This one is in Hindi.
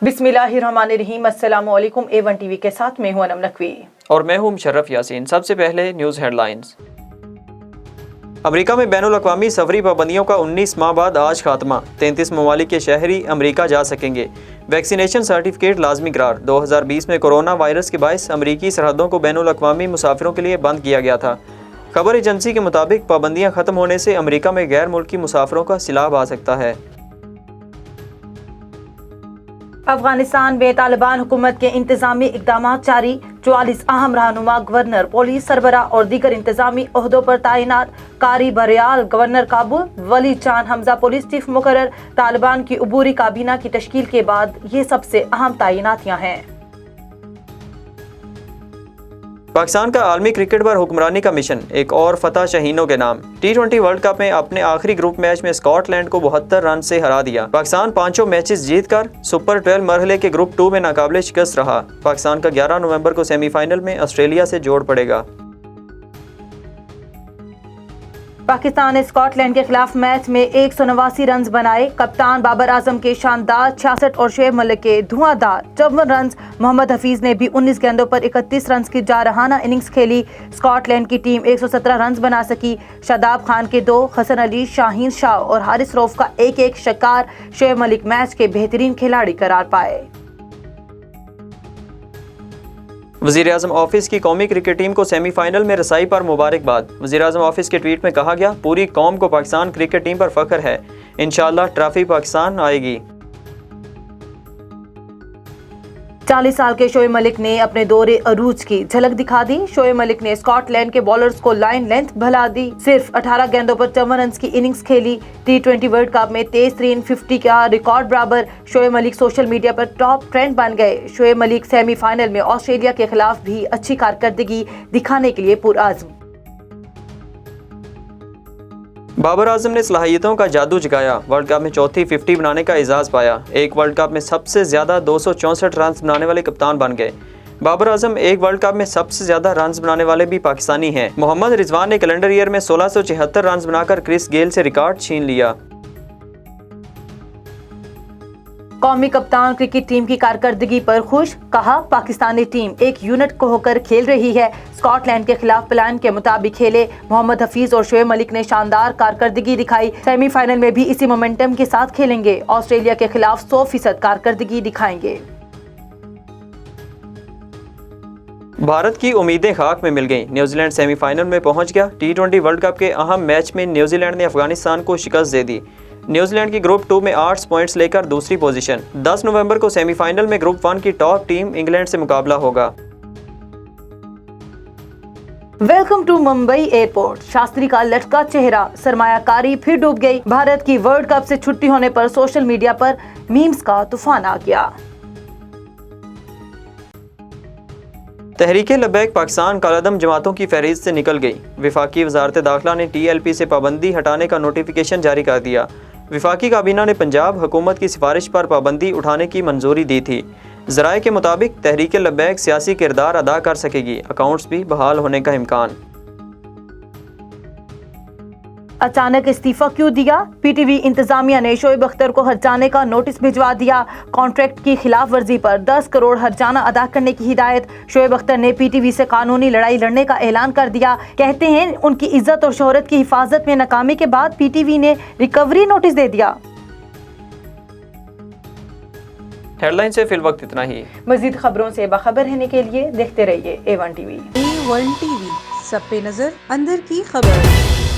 बिस्मिल्लाहिर्रहमानिर्रहीम। अस्सलामुअलैकुम। A1 टीवी के साथ मैं हूं अनम नकवी और मैं हूं मुशर्रफ यासीन। सबसे पहले न्यूज़ हेडलाइंस। अमेरिका में बैनुल अक़वामी सफरी पाबंदियों का 19 माह बाद आज खात्मा। 33 ममालिक के शहरी अमेरिका जा सकेंगे। वैक्सीनेशन सर्टिफिकेट लाजमी करार। 2020 में कोरोना वायरस के बायस अमरीकी सरहदों को बैनुल अक़वामी मुसाफिरों के लिए बंद किया गया था। खबर एजेंसी के मुताबिक पाबंदियाँ ख़त्म होने से अमेरिका में गैर मुल्की मुसाफिरों का सैलाब आ सकता है। अफगानिस्तान में तालिबान हुकूमत के इंतजामी इकदाम जारी। 44 अहम रहनुमा, गवर्नर, पुलिस सरबरा और दीगर इंतजामी ओहदों पर तैनात। कारी बरियाल गवर्नर काबुल, वली चांद हमजा पुलिस चीफ मुकर्रर। तालिबान की अबूरी काबीना की तश्कील के बाद ये सबसे अहम तैनातियां हैं। पाकिस्तान का आलमी क्रिकेट पर हुक्मरानी का मिशन, एक और फतह शहीनों के नाम। T20 वर्ल्ड कप में अपने आखिरी ग्रुप मैच में स्कॉटलैंड को 72 रन से हरा दिया। पाकिस्तान पांचों मैचेस जीतकर सुपर 12 मरहले के ग्रुप 2 में नाकाबिले शिकस्त रहा। पाकिस्तान का 11 नवंबर को सेमीफाइनल में ऑस्ट्रेलिया से जोड़ पड़ेगा। पाकिस्तान ने स्कॉटलैंड के खिलाफ मैच में 189 रन बनाए। कप्तान बाबर आजम के शानदार 66 और शुएब मलिक के धुआंधार 54 रन। मोहम्मद हफीज ने भी 19 गेंदों पर 31 रन की जारहाना इनिंग्स खेली। स्कॉटलैंड की टीम 117 रन बना सकी। शादाब खान के 2, हसन अली, शाहीन शाह और हारिस रऊफ का एक शिकार। शुएब मलिक मैच के बेहतरीन खिलाड़ी करार पाए। वज़ीर-ए-आज़म ऑफिस की कौमी क्रिकेट टीम को सेमीफाइनल में रसाई पर मुबारकबाद। वज़ीर-ए-आज़म ऑफिस के ट्वीट में कहा गया, पूरी कौम को पाकिस्तान क्रिकेट टीम पर फख्र है। इंशाअल्लाह ट्रॉफी पाकिस्तान आएगी। 40 साल के शोएब मलिक ने अपने दौरे अरूज की झलक दिखा दी। शोएब मलिक ने स्कॉटलैंड के बॉलर्स को लाइन लेंथ भुला दी। सिर्फ 18 गेंदों पर 54 रन की इनिंग्स खेली। T20 वर्ल्ड कप में तेज तरीन 50 का रिकॉर्ड बराबर। शोएब मलिक सोशल मीडिया पर टॉप ट्रेंड बन गए। शोएब मलिक सेमीफाइनल में ऑस्ट्रेलिया के खिलाफ भी अच्छी कारकर्दगी दिखाने के लिए पुरअज़्म। बाबर आजम ने सलाहियतों का जादू जगाया। वर्ल्ड कप में चौथी 50 बनाने का एजाज़ पाया। एक वर्ल्ड कप में सबसे ज़्यादा 264 रन बनाने वाले कप्तान बन गए। बाबर आजम एक वर्ल्ड कप में सबसे ज़्यादा रन बनाने वाले भी पाकिस्तानी हैं। मोहम्मद रिजवान ने कैलेंडर ईयर में 1674 रन बनाकर क्रिस गेल से रिकॉर्ड छीन लिया। कौमी कप्तान क्रिकेट टीम की कारकर्दगी पर खुश, कहा पाकिस्तानी टीम एक यूनिट को होकर खेल रही है। स्कॉटलैंड के खिलाफ प्लान के मुताबिक खेले। मोहम्मद हफीज और शुएब मलिक ने शानदार कारकर्दगी दिखाई। सेमीफाइनल में भी इसी मोमेंटम के साथ खेलेंगे। ऑस्ट्रेलिया के खिलाफ 100% कारकर्दगी दिखाएंगे। भारत की उम्मीदें खाक में मिल गईं। न्यूजीलैंड सेमीफाइनल में पहुंच गया। T20 वर्ल्ड कप के अहम मैच में न्यूजीलैंड ने अफगानिस्तान को शिकस्त दे दी। न्यूजीलैंड की ग्रुप 2 में 8 पॉइंट्स लेकर दूसरी पोजीशन। 10 नवंबर को सेमीफाइनल में ग्रुप 1 की टॉप टीम इंग्लैंड से मुकाबला होगा। Welcome to Mumbai airport. Shastri का लटका चेहरा, सरमायाकारी फिर डूब गई। भारत की वर्ल्ड कप से छुट्टी होने पर सोशल मीडिया पर मीम्स का तूफान आ गया। तहरीके लब्बैक पाकिस्तान कालादम जमातों की फहरिस्त से निकल गई। वफाकी वजारत दाखिला ने TLP से पाबंदी हटाने का नोटिफिकेशन जारी कर दिया। वफाकी काबीना ने पंजाब हुकूमत की सिफारिश पर पाबंदी उठाने की मंजूरी दी थी। ज़राए के मुताबिक तहरीके लब्बैक सियासी किरदार अदा कर सकेगी। अकाउंट्स भी बहाल होने का इम्कान। अचानक इस्तीफा क्यों दिया? PTV इंतजामिया ने शोएब अख्तर को हर्जाने का नोटिस भिजवा दिया। कॉन्ट्रैक्ट की खिलाफ वर्जी पर 10 करोड़ हर्जाना अदा करने की हिदायत। शोएब अख्तर ने PTV से कानूनी लड़ाई लड़ने का ऐलान कर दिया। कहते हैं उनकी इज्जत और शोहरत की हिफाजत में नाकामी के बाद PTV ने रिकवरी नोटिस दे दिया। हेडलाइन से फिल वक्त इतना ही। मजीद खबरों से बाखबर रहने के लिए देखते रहिए A1 TV। A1 TV, सब पे नजर, अंदर की खबर।